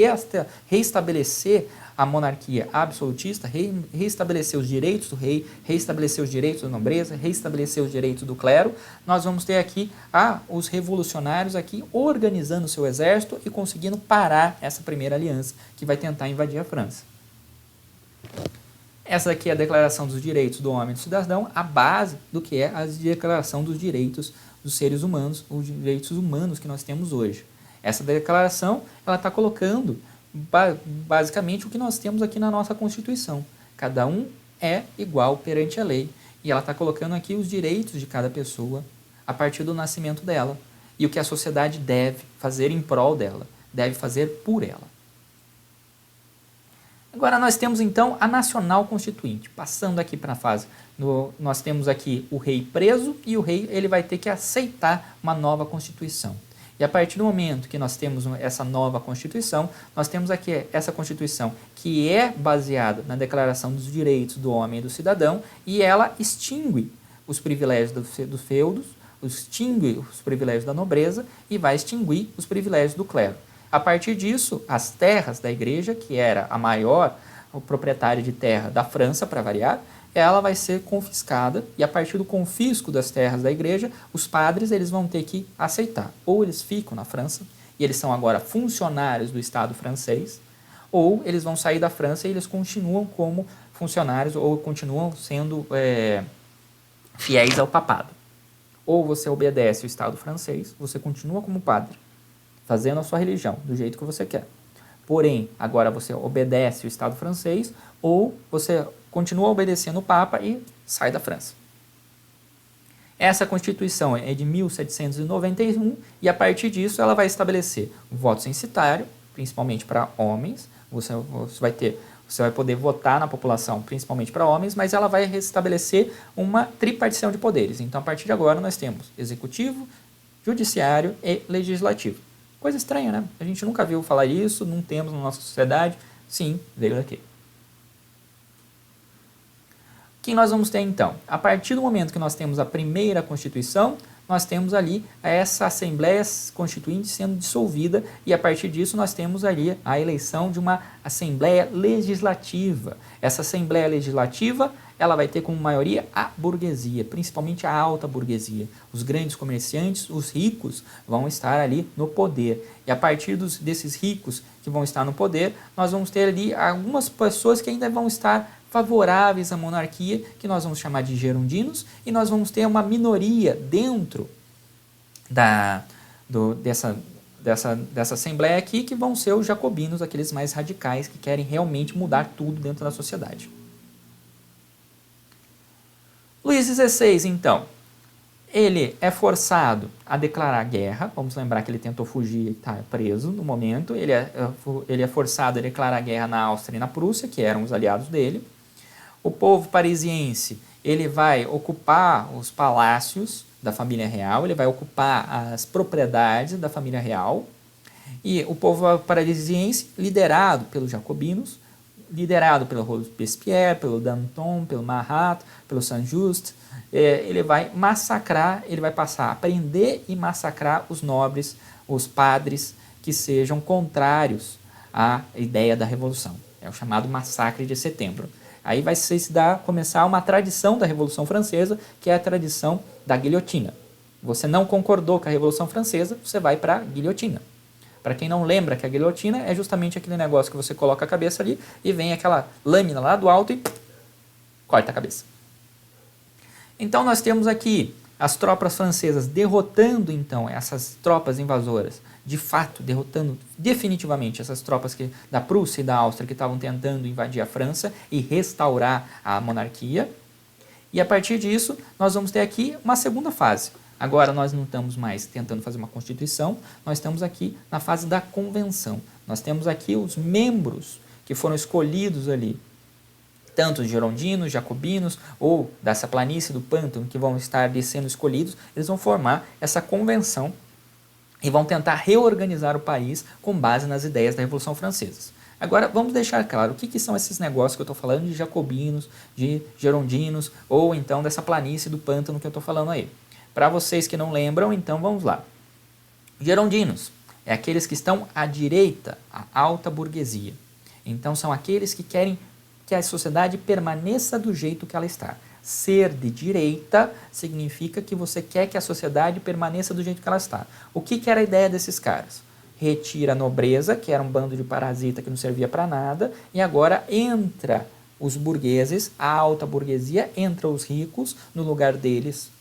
reestabelecer a monarquia absolutista, reestabelecer os direitos do rei, reestabelecer os direitos da nobreza, reestabelecer os direitos do clero, nós vamos ter aqui os revolucionários aqui organizando o seu exército e conseguindo parar essa primeira aliança que vai tentar invadir a França. Essa aqui é a Declaração dos Direitos do Homem e do Cidadão, a base do que é a Declaração dos Direitos dos Seres Humanos, os direitos humanos que nós temos hoje. Essa declaração, ela está colocando basicamente o que nós temos aqui na nossa Constituição. Cada um é igual perante a lei. E ela está colocando aqui os direitos de cada pessoa a partir do nascimento dela. E o que a sociedade deve fazer em prol dela, deve fazer por ela. Agora nós temos então a Nacional Constituinte. Passando aqui para a fase, nós temos aqui o rei preso e o rei ele vai ter que aceitar uma nova Constituição. E a partir do momento que nós temos essa nova Constituição, nós temos aqui essa Constituição que é baseada na Declaração dos Direitos do Homem e do Cidadão e ela extingue os privilégios dos feudos, extingue os privilégios da nobreza e vai extinguir os privilégios do clero. A partir disso, as terras da igreja, que era a maior proprietária de terra da França, para variar, ela vai ser confiscada e a partir do confisco das terras da igreja, os padres eles vão ter que aceitar. Ou eles ficam na França e eles são agora funcionários do Estado francês, ou eles vão sair da França e eles continuam como funcionários ou continuam sendo fiéis ao papado. Ou você obedece o Estado francês, você continua como padre, fazendo a sua religião do jeito que você quer. Porém, agora você obedece o Estado francês ou você continua obedecendo o Papa e sai da França. Essa Constituição é de 1791 e a partir disso ela vai estabelecer o voto censitário, principalmente para homens. Você vai poder votar na população, principalmente para homens, mas ela vai restabelecer uma tripartição de poderes. Então, a partir de agora, nós temos executivo, judiciário e legislativo. Coisa estranha, né? A gente nunca viu falar isso, não temos na nossa sociedade. Sim, veio daqui. O que nós vamos ter então? A partir do momento que nós temos a primeira Constituição, nós temos ali essa Assembleia Constituinte sendo dissolvida e a partir disso nós temos ali a eleição de uma Assembleia Legislativa. Essa Assembleia Legislativa, ela vai ter como maioria a burguesia, principalmente a alta burguesia. Os grandes comerciantes, os ricos, vão estar ali no poder. E a partir desses ricos que vão estar no poder, nós vamos ter ali algumas pessoas que ainda vão estar favoráveis à monarquia, que nós vamos chamar de gerondinos, e nós vamos ter uma minoria dentro dessa assembleia aqui, que vão ser os jacobinos, aqueles mais radicais, que querem realmente mudar tudo dentro da sociedade. Luís XVI, então, ele é forçado a declarar guerra. Vamos lembrar que ele tentou fugir e está preso no momento. Ele é forçado a declarar guerra na Áustria e na Prússia, que eram os aliados dele. O povo parisiense, ele vai ocupar os palácios da família real, ele vai ocupar as propriedades da família real. E o povo parisiense, liderado pelos jacobinos, liderado pelo Robespierre, pelo Danton, pelo Marat, pelo Saint-Just, ele vai massacrar, ele vai passar a prender e massacrar os nobres, os padres que sejam contrários à ideia da Revolução. É o chamado Massacre de Setembro. Aí vai começar uma tradição da Revolução Francesa, que é a tradição da guilhotina. Você não concordou com a Revolução Francesa, você vai para a guilhotina. Para quem não lembra que a guilhotina é justamente aquele negócio que você coloca a cabeça ali e vem aquela lâmina lá do alto e corta a cabeça. Então nós temos aqui as tropas francesas derrotando então essas tropas invasoras, de fato derrotando definitivamente essas tropas da Prússia e da Áustria que estavam tentando invadir a França e restaurar a monarquia. E a partir disso nós vamos ter aqui uma segunda fase. Agora nós não estamos mais tentando fazer uma constituição, nós estamos aqui na fase da convenção. Nós temos aqui os membros que foram escolhidos ali, tanto os girondinos, jacobinos ou dessa planície do pântano que vão estar ali sendo escolhidos, eles vão formar essa convenção e vão tentar reorganizar o país com base nas ideias da Revolução Francesa. Agora, vamos deixar claro o que são esses negócios que eu estou falando de jacobinos, de girondinos ou então dessa planície do pântano que eu estou falando aí. Para vocês que não lembram, então vamos lá. Girondinos é aqueles que estão à direita, a alta burguesia. Então são aqueles que querem que a sociedade permaneça do jeito que ela está. Ser de direita significa que você quer que a sociedade permaneça do jeito que ela está. O que era a ideia desses caras? Retira a nobreza, que era um bando de parasita que não servia para nada, e agora entra os burgueses, a alta burguesia, entra os ricos no lugar deles.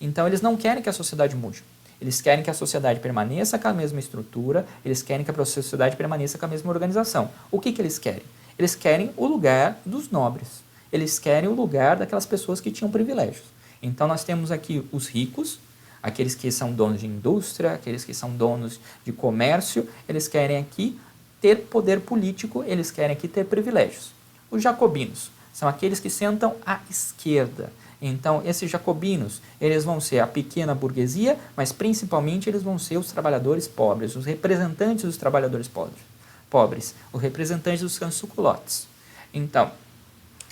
Então eles não querem que a sociedade mude. Eles querem que a sociedade permaneça com a mesma estrutura, eles querem que a sociedade permaneça com a mesma organização. O que eles querem? Eles querem o lugar dos nobres. Eles querem o lugar daquelas pessoas que tinham privilégios. Então nós temos aqui os ricos, aqueles que são donos de indústria, aqueles que são donos de comércio, eles querem aqui ter poder político, eles querem aqui ter privilégios. Os jacobinos são aqueles que sentam à esquerda. Então, esses jacobinos, eles vão ser a pequena burguesia, mas principalmente eles vão ser os trabalhadores pobres, os representantes dos trabalhadores pobres, os representantes dos sans-culottes. Então,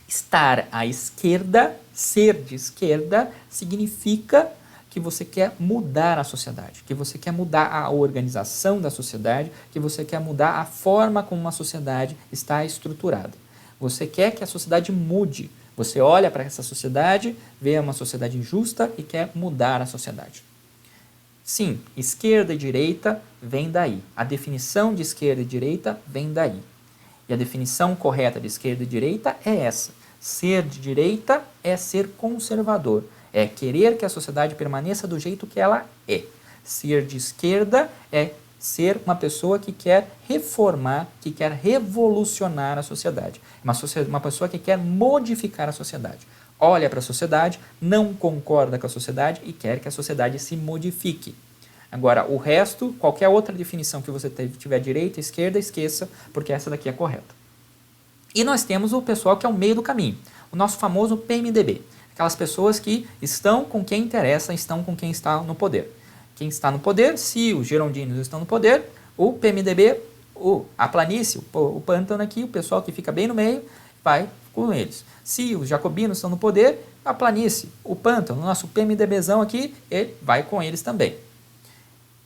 estar à esquerda, ser de esquerda, significa que você quer mudar a sociedade, que você quer mudar a organização da sociedade, que você quer mudar a forma como uma sociedade está estruturada. Você quer que a sociedade mude. Você olha para essa sociedade, vê uma sociedade injusta e quer mudar a sociedade. Sim, esquerda e direita vem daí. A definição de esquerda e direita vem daí. E a definição correta de esquerda e direita é essa. Ser de direita é ser conservador, é querer que a sociedade permaneça do jeito que ela é. Ser de esquerda é ser uma pessoa que quer reformar, que quer revolucionar a sociedade. Uma pessoa que quer modificar a sociedade. Olha para a sociedade, não concorda com a sociedade e quer que a sociedade se modifique. Agora, o resto, qualquer outra definição que você tiver direita, esquerda, esqueça, porque essa daqui é correta. E nós temos o pessoal que é o meio do caminho, o nosso famoso PMDB. Aquelas pessoas que estão com quem interessa, estão com quem está no poder. Quem está no poder, se os girondinos estão no poder, o PMDB, a planície, o pântano aqui, o pessoal que fica bem no meio, vai com eles. Se os jacobinos estão no poder, a planície, o pântano, o nosso PMDBzão aqui, ele vai com eles também.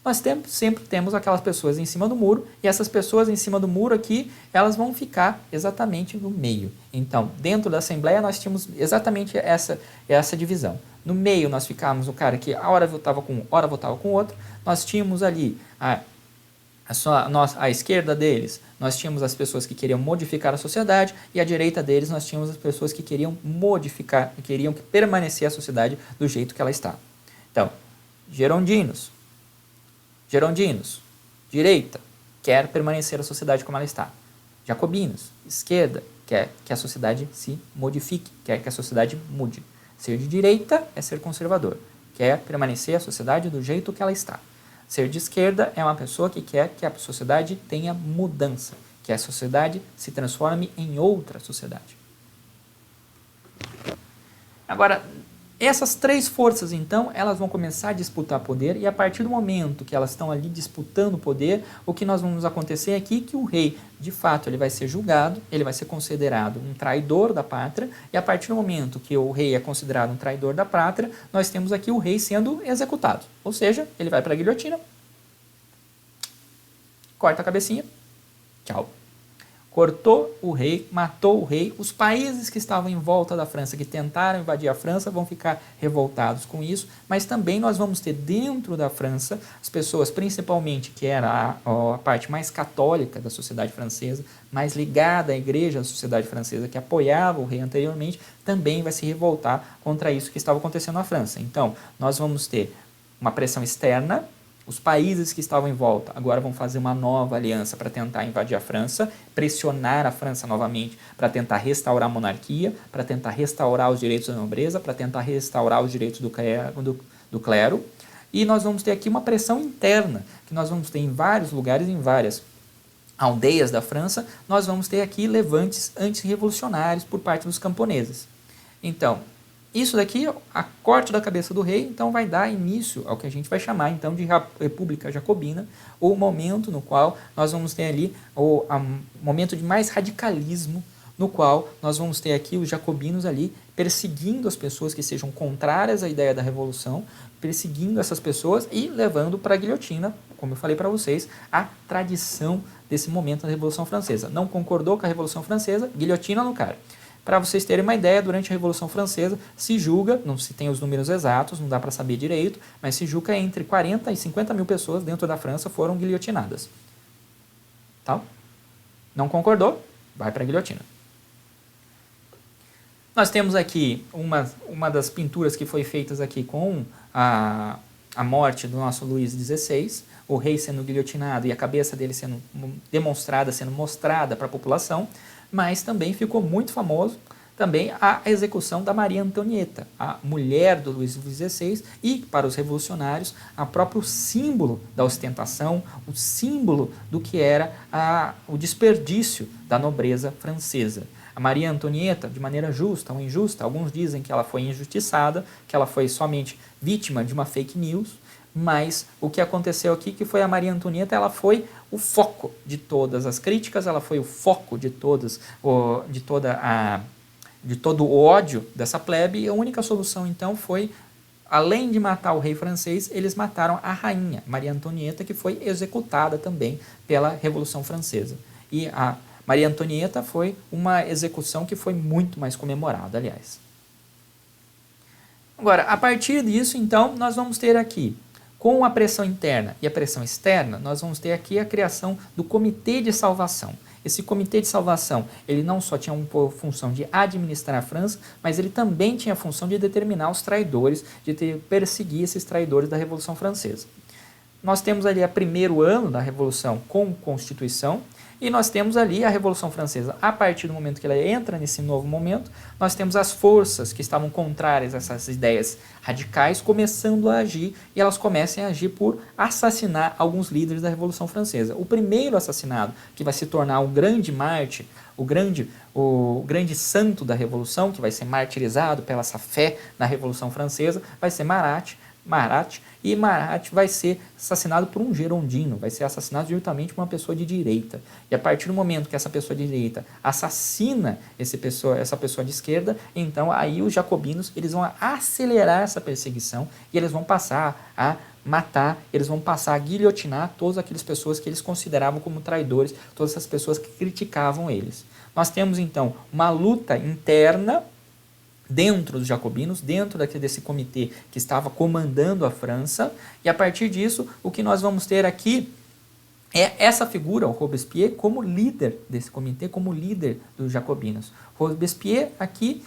Nós sempre temos aquelas pessoas em cima do muro, e essas pessoas em cima do muro aqui, elas vão ficar exatamente no meio. Então, dentro da Assembleia, nós tínhamos exatamente essa divisão. No meio, nós ficávamos o cara que a hora votava com um, hora votava com o outro. Nós tínhamos ali à esquerda deles, nós tínhamos as pessoas que queriam modificar a sociedade, e à direita deles, nós tínhamos as pessoas que queriam modificar, queriam permanecer a sociedade do jeito que ela está. Então, girondinos, direita, quer permanecer a sociedade como ela está. Jacobinos, esquerda, quer que a sociedade se modifique, quer que a sociedade mude. Ser de direita é ser conservador, quer permanecer a sociedade do jeito que ela está. Ser de esquerda é uma pessoa que quer que a sociedade tenha mudança, que a sociedade se transforme em outra sociedade. Agora, essas três forças, então, elas vão começar a disputar poder, e a partir do momento que elas estão ali disputando poder, o que nós vamos acontecer aqui é que o rei, de fato, ele vai ser julgado, ele vai ser considerado um traidor da pátria, e a partir do momento que o rei é considerado um traidor da pátria, nós temos aqui o rei sendo executado. Ou seja, ele vai para a guilhotina, corta a cabecinha, tchau. Cortou o rei, matou o rei. Os países que estavam em volta da França, que tentaram invadir a França, vão ficar revoltados com isso, mas também nós vamos ter dentro da França as pessoas, principalmente que era a parte mais católica da sociedade francesa, mais ligada à igreja da sociedade francesa, que apoiava o rei anteriormente, também vai se revoltar contra isso que estava acontecendo na França. Então, nós vamos ter uma pressão externa. Os países que estavam em volta agora vão fazer uma nova aliança para tentar invadir a França, pressionar a França novamente para tentar restaurar a monarquia, para tentar restaurar os direitos da nobreza, para tentar restaurar os direitos do clero. E nós vamos ter aqui uma pressão interna, que nós vamos ter em vários lugares, em várias aldeias da França, nós vamos ter aqui levantes antirrevolucionários por parte dos camponeses. Então, isso daqui, a corte da cabeça do rei, então vai dar início ao que a gente vai chamar então de República Jacobina, ou o momento no qual nós vamos ter ali o momento de mais radicalismo, no qual nós vamos ter aqui os jacobinos ali perseguindo as pessoas que sejam contrárias à ideia da revolução, perseguindo essas pessoas e levando para a guilhotina, como eu falei para vocês, a tradição desse momento da Revolução Francesa. Não concordou com a Revolução Francesa, guilhotina no cara. Para vocês terem uma ideia, durante a Revolução Francesa se julga, não se tem os números exatos, não dá para saber direito, mas se julga entre 40 e 50 mil pessoas dentro da França foram guilhotinadas. Tá? Não concordou? Vai para a guilhotina. Nós temos aqui uma das pinturas que foi feitas aqui com a morte do nosso Luís XVI, o rei sendo guilhotinado e a cabeça dele sendo demonstrada, sendo mostrada para a população, mas também ficou muito famoso também a execução da Maria Antonieta, a mulher do Luís XVI, e para os revolucionários, a próprio símbolo da ostentação, o símbolo do que era o desperdício da nobreza francesa. A Maria Antonieta, de maneira justa ou injusta, alguns dizem que ela foi injustiçada, que ela foi somente vítima de uma fake news, mas o que aconteceu aqui que foi a Maria Antonieta, ela foi o foco de todas as críticas, ela foi o foco de todo o ódio dessa plebe, e a única solução então foi, além de matar o rei francês, eles mataram a rainha, Maria Antonieta, que foi executada também pela Revolução Francesa. E a Maria Antonieta foi uma execução que foi muito mais comemorada, aliás. Agora, a partir disso, então, nós vamos ter aqui, Com a pressão interna e a pressão externa, nós vamos ter aqui a criação do Comitê de Salvação. Esse Comitê de Salvação, ele não só tinha uma função de administrar a França, mas ele também tinha a função de determinar os traidores, de perseguir esses traidores da Revolução Francesa. Nós temos ali o primeiro ano da Revolução com Constituição, e nós temos ali a Revolução Francesa. A partir do momento que ela entra nesse novo momento, nós temos as forças que estavam contrárias a essas ideias radicais começando a agir, e elas começam a agir por assassinar alguns líderes da Revolução Francesa. O primeiro assassinado, que vai se tornar o grande mártir, o grande santo da Revolução, que vai ser martirizado pela essa fé na Revolução Francesa, vai ser Marat, e Marat vai ser assassinado por um gerondino, vai ser assassinado justamente por uma pessoa de direita. E a partir do momento que essa pessoa de direita assassina essa pessoa de esquerda, então aí os jacobinos eles vão acelerar essa perseguição e eles vão passar a matar, eles vão passar a guilhotinar todas aquelas pessoas que eles consideravam como traidores, todas essas pessoas que criticavam eles. Nós temos então uma luta interna dentro dos jacobinos, dentro desse comitê que estava comandando a França, e a partir disso, o que nós vamos ter aqui é essa figura, o Robespierre, como líder desse comitê, como líder dos jacobinos. Robespierre, aqui,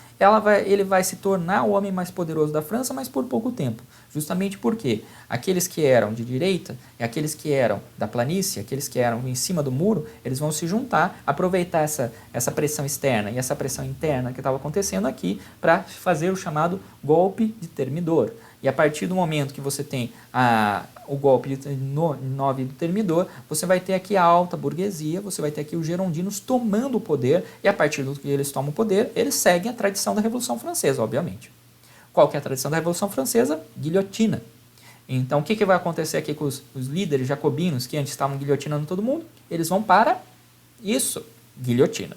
ele vai se tornar o homem mais poderoso da França, mas por pouco tempo. Justamente porque aqueles que eram de direita e aqueles que eram da planície, aqueles que eram em cima do muro, eles vão se juntar, aproveitar essa pressão externa e essa pressão interna que estava acontecendo aqui para fazer o chamado golpe de Termidor. E a partir do momento que você tem o golpe de 9 do Termidor, você vai ter aqui a alta burguesia, você vai ter aqui os gerondinos tomando o poder, e a partir do que eles tomam o poder, eles seguem a tradição da Revolução Francesa, obviamente. Qual que é a tradição da Revolução Francesa? Guilhotina. Então, o que vai acontecer aqui com os líderes jacobinos que antes estavam guilhotinando todo mundo? Eles vão para isso, guilhotina.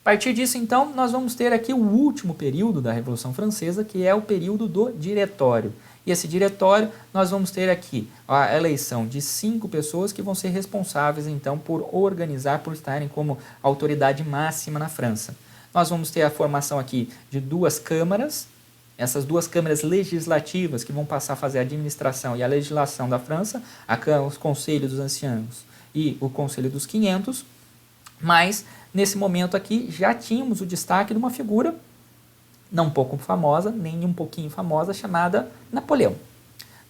A partir disso, então, nós vamos ter aqui o último período da Revolução Francesa, que é o período do diretório. E esse diretório, nós vamos ter aqui a eleição de 5 pessoas que vão ser responsáveis, então, por organizar, por estarem como autoridade máxima na França. Nós vamos ter a formação aqui de 2 câmaras, essas 2 câmaras legislativas que vão passar a fazer a administração e a legislação da França, os Conselhos dos Anciãos e o Conselho dos 500, mas nesse momento aqui já tínhamos o destaque de uma figura não pouco famosa, nem um pouquinho famosa, chamada Napoleão.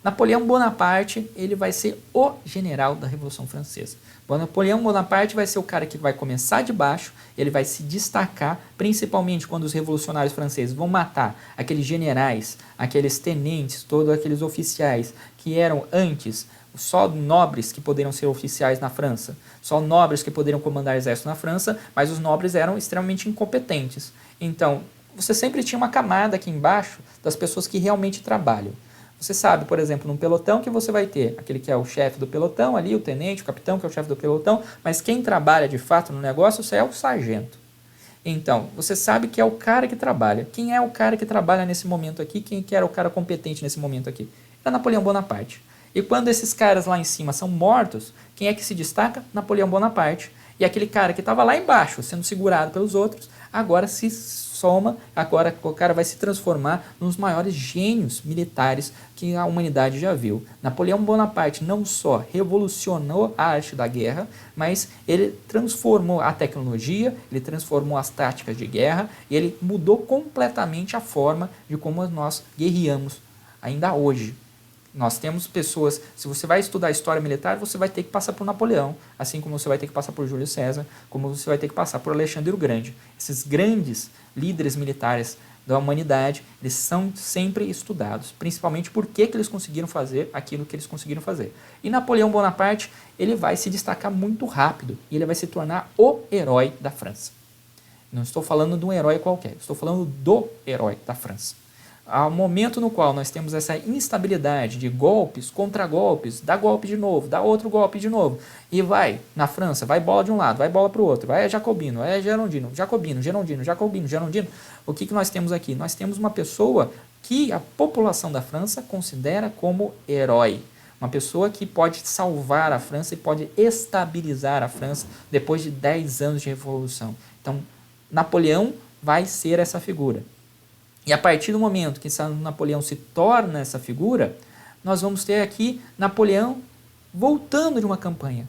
Napoleão Bonaparte, ele vai ser o general da Revolução Francesa. Napoleão Bonaparte vai ser o cara que vai começar de baixo, ele vai se destacar, principalmente quando os revolucionários franceses vão matar aqueles generais, aqueles tenentes, todos aqueles oficiais que eram antes só nobres que poderiam ser oficiais na França, só nobres que poderiam comandar exército na França, mas os nobres eram extremamente incompetentes. Então, você sempre tinha uma camada aqui embaixo das pessoas que realmente trabalham. Você sabe, por exemplo, num pelotão que você vai ter aquele que é o chefe do pelotão ali, o tenente, o capitão que é o chefe do pelotão, mas quem trabalha de fato no negócio é o sargento. Então, você sabe que é o cara que trabalha. Quem é o cara que trabalha nesse momento aqui? Quem que era o cara competente nesse momento aqui? Era Napoleão Bonaparte. E quando esses caras lá em cima são mortos, quem é que se destaca? Napoleão Bonaparte. E aquele cara que estava lá embaixo, sendo segurado pelos outros, agora se soma, agora o cara vai se transformar nos maiores gênios militares que a humanidade já viu. Napoleão Bonaparte não só revolucionou a arte da guerra, mas ele transformou a tecnologia, ele transformou as táticas de guerra, e ele mudou completamente a forma de como nós guerreamos ainda hoje. Nós temos pessoas, se você vai estudar história militar, você vai ter que passar por Napoleão, assim como você vai ter que passar por Júlio César, como você vai ter que passar por Alexandre o Grande. Esses grandes líderes militares da humanidade, eles são sempre estudados, principalmente por que eles conseguiram fazer aquilo que eles conseguiram fazer. E Napoleão Bonaparte, ele vai se destacar muito rápido, e ele vai se tornar o herói da França. Não estou falando de um herói qualquer, estou falando do herói da França. Ao momento no qual nós temos essa instabilidade de golpes, contragolpes, dá golpe de novo, dá outro golpe de novo, e vai, na França, vai bola de um lado, vai bola para o outro, vai jacobino, é gerondino, jacobino, gerondino, jacobino, gerondino. O que nós temos aqui? Nós temos uma pessoa que a população da França considera como herói. Uma pessoa que pode salvar a França e pode estabilizar a França depois de 10 anos de revolução. Então, Napoleão vai ser essa figura. E a partir do momento que Napoleão se torna essa figura, nós vamos ter aqui Napoleão voltando de uma campanha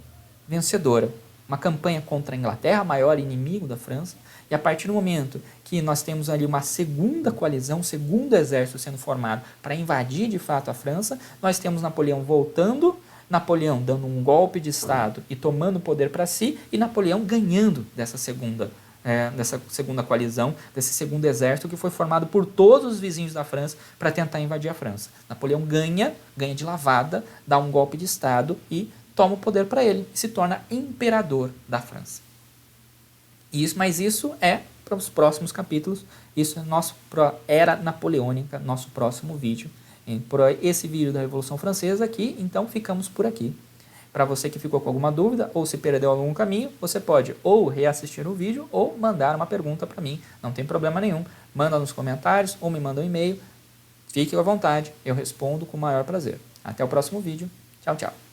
vencedora, uma campanha contra a Inglaterra, maior inimigo da França, e a partir do momento que nós temos ali uma segunda coalizão, um segundo exército sendo formado para invadir de fato a França, nós temos Napoleão voltando, Napoleão dando um golpe de Estado e tomando o poder para si, e Napoleão ganhando dessa segunda coalizão, desse segundo exército que foi formado por todos os vizinhos da França para tentar invadir a França. Napoleão ganha de lavada, dá um golpe de Estado e toma o poder para ele e se torna imperador da França. Mas isso é para os próximos capítulos, isso é nosso Era Napoleônica, nosso próximo vídeo. Por esse vídeo da Revolução Francesa aqui, então ficamos por aqui. Para você que ficou com alguma dúvida ou se perdeu algum caminho, você pode ou reassistir o vídeo ou mandar uma pergunta para mim, não tem problema nenhum. Manda nos comentários ou me manda um e-mail, fique à vontade, eu respondo com o maior prazer. Até o próximo vídeo, tchau, tchau.